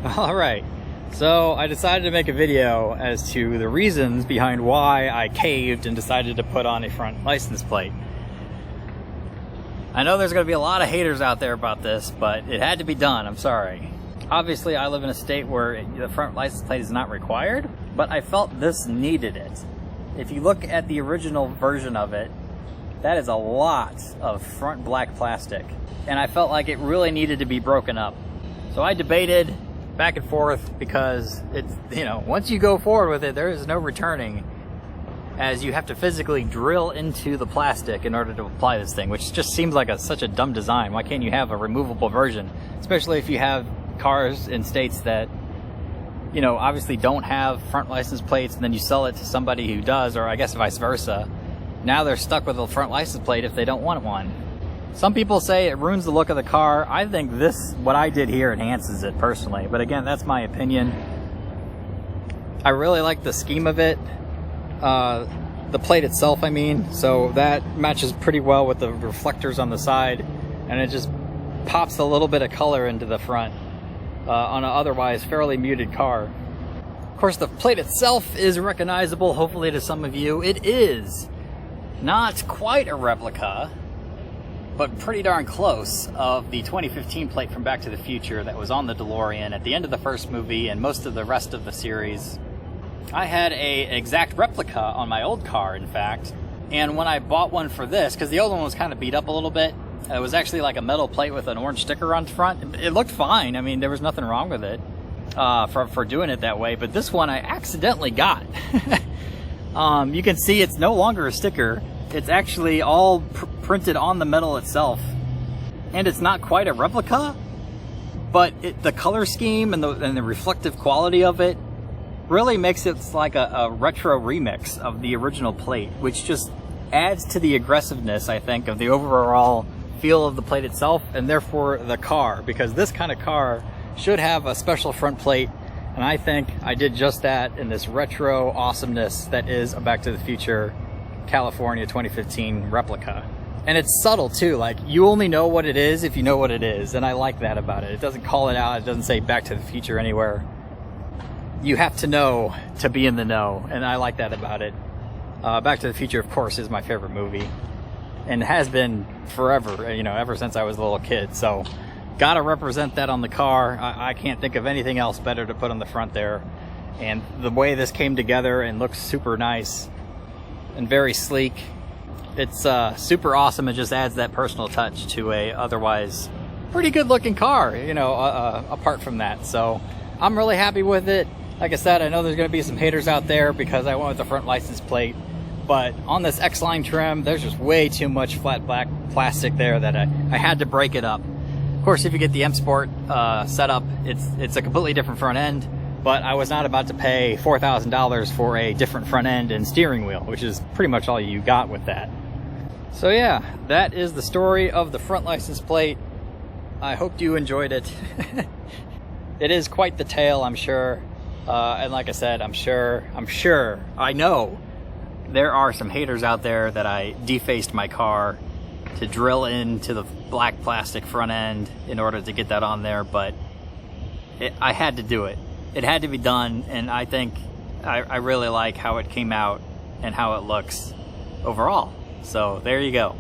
Alright, so I decided to make a video as to the reasons behind why I caved and decided to put on a front license plate. I know there's going to be a lot of haters out there about this, but it had to be done, I'm sorry. Obviously, I live in a state where the front license plate is not required, but I felt this needed it. If you look at the original version of it, that is a lot of front black plastic, and I felt like it really needed to be broken up. So I debated back and forth because it's, once you go forward with it, there is no returning, as you have to physically drill into the plastic in order to apply this thing, which just seems like such a dumb design. Why can't you have a removable version? Especially if you have cars in states that, obviously don't have front license plates, and then you sell it to somebody who does, or I guess vice versa. Now they're stuck with a front license plate if they don't want one. Some people say it ruins the look of the car. I think what I did here enhances it personally, but again, that's my opinion. I really like the scheme of it. The plate itself, I mean, so that matches pretty well with the reflectors on the side, and it just pops a little bit of color into the front on an otherwise fairly muted car. Of course, the plate itself is recognizable, hopefully to some of you. It is not quite a replica, but pretty darn close, of the 2015 plate from Back to the Future that was on the DeLorean at the end of the first movie and most of the rest of the series. I had an exact replica on my old car, in fact, and when I bought one for this, because the old one was kind of beat up a little bit, it was actually like a metal plate with an orange sticker on the front. It looked fine. I mean, there was nothing wrong with it for doing it that way, but this one I accidentally got. You can see it's no longer a sticker. It's actually all printed on the metal itself, and it's not quite a replica, but the color scheme and the reflective quality of it really makes it like a retro remix of the original plate, which just adds to the aggressiveness, I think, of the overall feel of the plate itself, and therefore the car, because this kind of car should have a special front plate, and I think I did just that in this retro awesomeness that is a Back to the Future California 2015 replica. And it's subtle too, like you only know what it is if you know what it is, and I like that about it. It doesn't call it out, it doesn't say Back to the Future anywhere. You have to know to be in the know, and I like that about it. Back to the Future, of course, is my favorite movie, and has been forever, ever since I was a little kid, so gotta represent that on the car. I can't think of anything else better to put on the front there, and the way this came together and looks super nice and very sleek. It's super awesome. It just adds that personal touch to a otherwise pretty good looking car, apart from that. So I'm really happy with it. Like I said, I know there's going to be some haters out there because I went with the front license plate, but on this X-Line trim, there's just way too much flat black plastic there that I had to break it up. Of course, if you get the M Sport setup, it's a completely different front end, but I was not about to pay $4,000 for a different front end and steering wheel, which is pretty much all you got with that. So yeah, that is the story of the front license plate. I hope you enjoyed it. It is quite the tale, I'm sure. And like I said, I know there are some haters out there that I defaced my car to drill into the black plastic front end in order to get that on there, but I had to do it. It had to be done, and I think I really like how it came out and how it looks overall. So there you go.